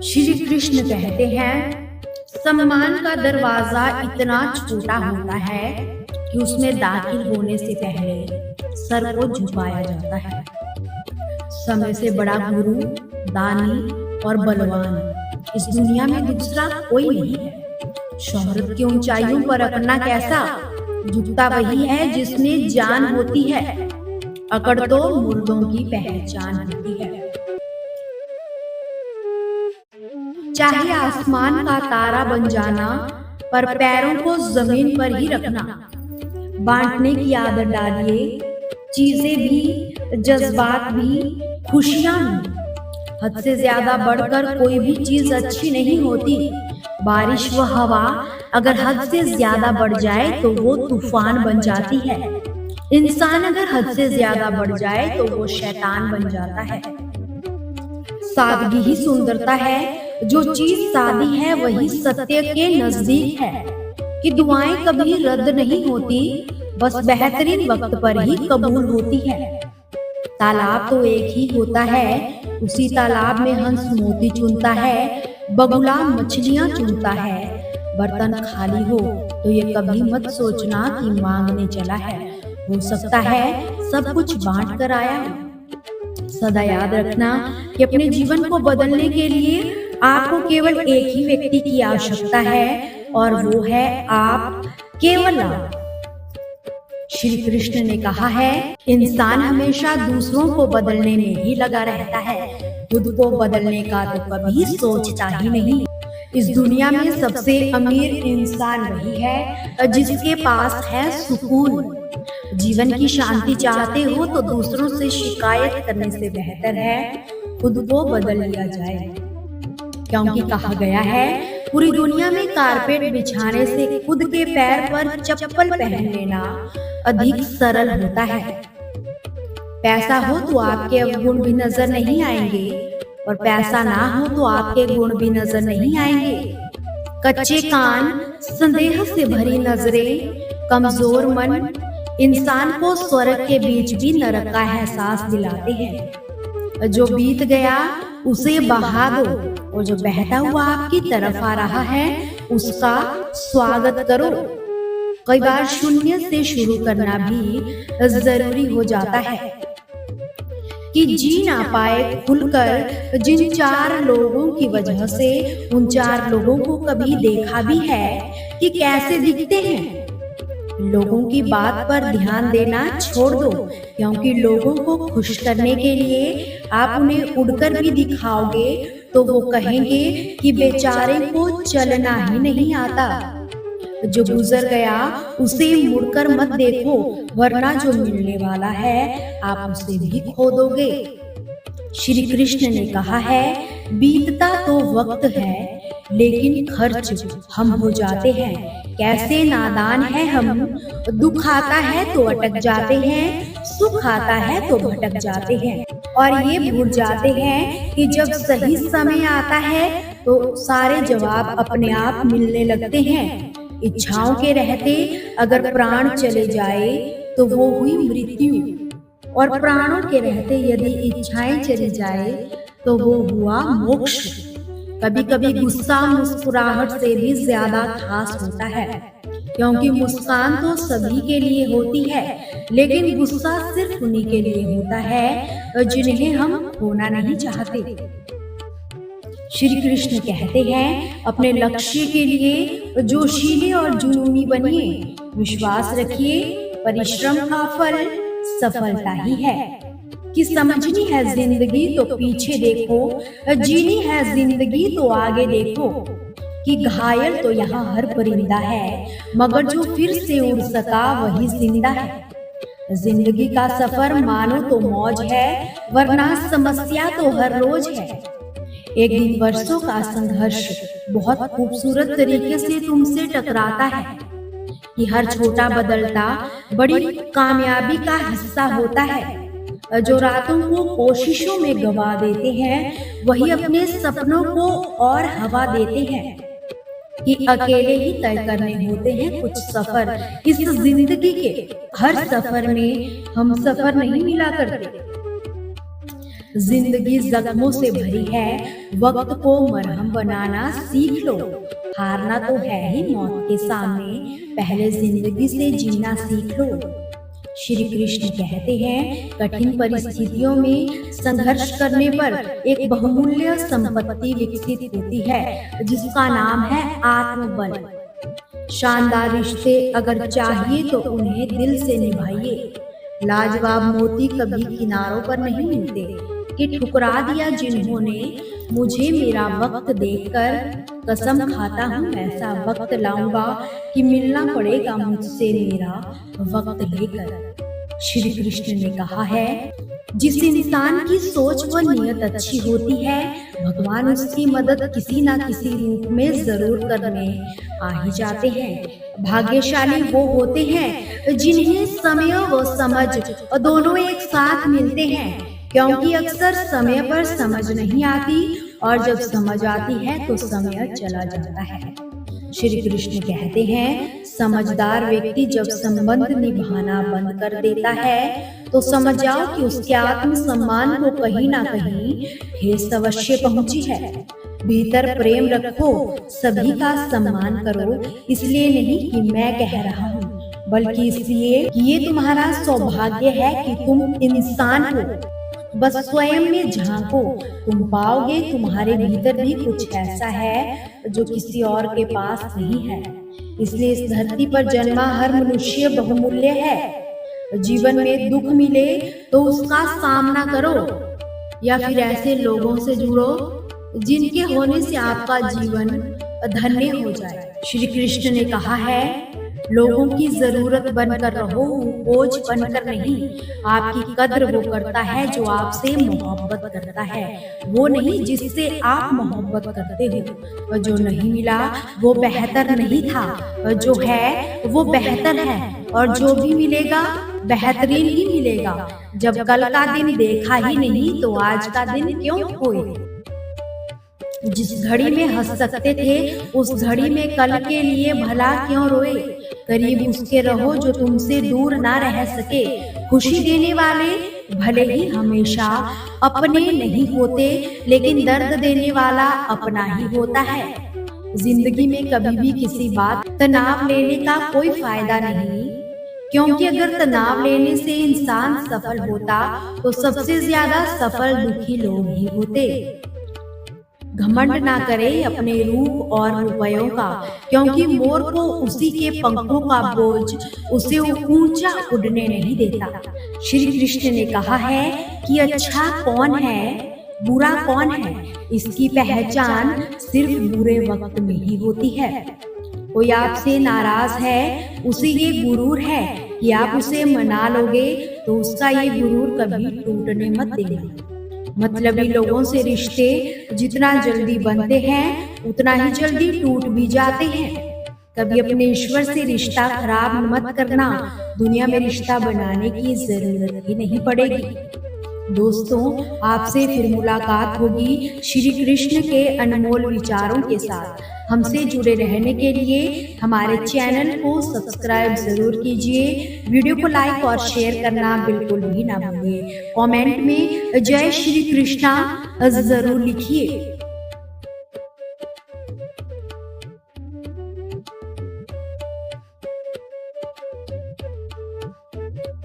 श्री कृष्ण कहते हैं, सम्मान का दरवाजा इतना छोटा होता है कि उसमें दाखिल होने से पहले सर को झुकाया जाता है। समय से बड़ा गुरु, दानी और बलवान इस दुनिया में दूसरा कोई नहीं है। शोहरत की ऊंचाइयों पर रखना कैसा, झुकता वही है जिसमें जान होती है। अकड़ तो मुर्दों की पहचान होती है। चाहे आसमान का तारा बन जाना, पर पैरों को जमीन पर ही रखना। बांटने की आदत डालिए, चीजें भी, जज्बात भी, खुशियां भी। हद से ज्यादा बढ़कर कोई भी चीज अच्छी नहीं होती। बारिश व हवा अगर हद से ज्यादा बढ़ जाए तो वो तूफान बन जाती है। इंसान अगर हद से ज्यादा बढ़ जाए तो वो शैतान बन जाता है। सादगी ही सुंदरता है। जो चीज सादी है वही सत्य के नजदीक है। कि दुआएं कभी रद्द नहीं होती, बस बेहतरीन वक्त पर ही कबूल होती है। तालाब तो एक ही होता है, उसी तालाब में हंस मोती चुनता है, बगुला मछलियां चुनता है। बर्तन खाली हो तो ये कभी मत सोचना कि मांगने चला है। हो सकता है सब कुछ बांट कर आया हो। सदा याद रखना कि अपने जीवन को बदलने के लिए आपको केवल एक ही व्यक्ति की आवश्यकता है, और वो है आप, केवल आप। श्री कृष्ण ने कहा है, इंसान हमेशा दूसरों को बदलने में ही लगा रहता है, खुद को बदलने का तो कभी सोचता ही नहीं। इस दुनिया में सबसे अमीर इंसान वही है जिसके पास है सुकून। जीवन की शांति चाहते हो तो दूसरों से शिकायत करने से बेहतर है खुद को बदल लिया जाए। क्योंकि कहा गया है, पूरी दुनिया में कारपेट बिछाने से खुद के पैर पर चप्पल पहन लेना अधिक सरल होता है। पैसा हो तो आपके अवगुण भी नजर नहीं आएंगे, और पैसा ना हो तो आपके गुण भी नजर नहीं आएंगे। कच्चे कान, संदेह से भरी नजरें, कमजोर मन इंसान को स्वर्ग के बीच भी नरक का एहसास दिलाते हैं। जो बीत गया उसे बहा दो, और जो बहता हुआ आपकी तरफ आ रहा है उसका स्वागत करो। कई बार शून्य से शुरू करना भी जरूरी हो जाता है। कि जी ना पाए खुलकर जिन 4 लोगों की वजह से उन 4 लोगों को कभी देखा भी है कि कैसे दिखते हैं। लोगों की बात पर ध्यान देना छोड़ दो, क्योंकि लोगों को खुश करने के लिए आप उन्हें उड़कर भी दिखाओगे तो वो कहेंगे कि बेचारे को चलना ही नहीं आता। जो गुजर गया उसे मुड़कर मत देखो, वरना जो मिलने वाला है आप उसे भी खो दोगे। श्री कृष्ण ने कहा है, बीतता तो वक्त है लेकिन खर्च हम हो जाते हैं। कैसे नादान है हम, दुख आता है तो अटक जाते हैं, सुख आता है तो भटक जाते हैं, और ये भूल जाते हैं कि जब सही समय आता है तो सारे जवाब अपने आप मिलने लगते हैं। इच्छाओं के रहते अगर प्राण चले जाए तो वो हुई मृत्यु, और प्राणों के रहते यदि इच्छाएं चली जाए तो वो हुआ मोक्ष। कभी कभी गुस्सा मुस्कुराहट से भी ज्यादा खास होता है, क्योंकि मुस्कान तो सभी के लिए होती है, लेकिन गुस्सा सिर्फ उन्हीं के लिए होता है जिन्हें हम खोना नहीं चाहते। श्री कृष्ण कहते हैं, अपने लक्ष्य के लिए जोशीले और जुनूनी बनिए। विश्वास रखिए, परिश्रम का फल सफलता ही है। कि समझनी है जिंदगी तो पीछे देखो, जीनी है जिंदगी तो आगे देखो। कि घायल तो यहाँ हर परिंदा है, मगर जो फिर से उड़ सका वही जिंदा है। जिंदगी का सफर मानो तो मौज है, वरना समस्या तो हर रोज है। एक दिन वर्षों का संघर्ष बहुत खूबसूरत तरीके से तुमसे टकराता है। कि हर छोटा बदलता बड़ी कामयाबी का हिस्सा होता है। जो रातों को कोशिशों में गवा देते हैं वही अपने सपनों को और हवा देते हैं। कि अकेले ही तय करने होते हैं कुछ सफर इस जिंदगी के। हर सफर में हम सफर नहीं मिला करते। जिंदगी जख्मों से भरी है, वक्त को मरहम बनाना सीख लो। हारना तो है ही मौत के सामने, पहले जिंदगी से जीना सीख लो। श्री कृष्ण कहते हैं, कठिन परिस्थितियों में संघर्ष करने पर एक बहुमूल्य संपत्ति विकसित होती है, जिसका नाम है आत्मबल। शानदार रिश्ते अगर चाहिए तो उन्हें दिल से निभाइए। लाजवाब मोती कभी किनारों पर नहीं मिलते कि ठुकरा दिया जिन्होंने मुझे मेरा वक्त देकर। कसम खाता हूँ ऐसा वक्त लाऊंगा कि मिलना पड़ेगा मुझसे मेरा वक्त लेकर। श्री कृष्ण ने कहा है, जिस इंसान की सोच व नियत अच्छी होती है, भगवान उसकी मदद किसी न किसी रूप में जरूर करने आ ही जाते हैं। भाग्यशाली वो होते हैं जिन्हें समय व समझ दोनों एक साथ मिलते हैं, क्योंकि अक्सर समय पर समझ नहीं आती और जब समझ आती है तो समय चला जाता है। श्री कृष्ण कहते हैं, समझदार व्यक्ति जब संबंध निभाना बंद कर देता है तो समझ जाओ कि उसके आत्मसम्मान को कहीं ना कहीं ठेस अवश्य पहुंची है। भीतर प्रेम रखो, सभी का सम्मान करो, इसलिए नहीं कि मैं कह रहा हूँ, बल्कि इसलिए कि ये तुम्हारा सौभाग्य है कि तुम इंसान हो। बस स्वयं में झांको, तुम पाओगे तुम्हारे भीतर भी कुछ ऐसा है जो किसी और के पास नहीं है। इसलिए इस धरती पर जन्मा हर मनुष्य बहुमूल्य है। जीवन में दुख मिले तो उसका सामना करो, या फिर ऐसे लोगों से जुड़ो जिनके होने से आपका जीवन धन्य हो जाए। श्री कृष्ण ने कहा है, लोगों की जरूरत बनकर रहो, बोझ बनकर नहीं। आपकी कद्र वो करता है जो आपसे मोहब्बत करता है, वो नहीं जिससे आप मोहब्बत करते हो। और जो नहीं मिला वो बेहतर नहीं था, जो है वो बेहतर है, और जो भी मिलेगा बेहतरीन ही मिलेगा। जब कल का दिन देखा ही नहीं तो आज का दिन क्यों खोए। जिस घड़ी में हंस सकते थे उस घड़ी में कल के लिए भला क्यों रोए। करीब उसके रहो जो तुमसे दूर ना रह सके। खुशी देने वाले भले ही हमेशा अपने नहीं होते, लेकिन दर्द देने वाला अपना ही होता है। जिंदगी में कभी भी किसी बात तनाव लेने का कोई फायदा नहीं, क्योंकि अगर तनाव लेने से इंसान सफल होता तो सबसे ज्यादा सफल दुखी लोग ही होते। घमंड ना करे अपने रूप और रुपयों का, क्योंकि मोर को उसी के पंखों का बोझ उसे ऊंचा उड़ने नहीं देता। श्री कृष्ण ने कहा है कि अच्छा कौन है, बुरा कौन है, इसकी पहचान सिर्फ बुरे वक्त में ही होती है। कोई आपसे नाराज है, उसे ये गुरूर है कि आप उसे मना लोगे तो उसका ये गुरूर कभी टूटने मत देना। मतलबी लोगों से रिश्ते जितना जल्दी बनते हैं उतना ही जल्दी टूट भी जाते हैं। कभी अपने ईश्वर से रिश्ता खराब मत करना, दुनिया में रिश्ता बनाने की जरूरत ही नहीं पड़ेगी। दोस्तों, आपसे फिर मुलाकात होगी श्री कृष्ण के अनमोल विचारों के साथ। हमसे जुड़े रहने के लिए हमारे चैनल को सब्सक्राइब जरूर कीजिए। वीडियो को लाइक और शेयर करना बिल्कुल भी ना भूलिए। कमेंट में जय श्री कृष्णा जरूर लिखिए।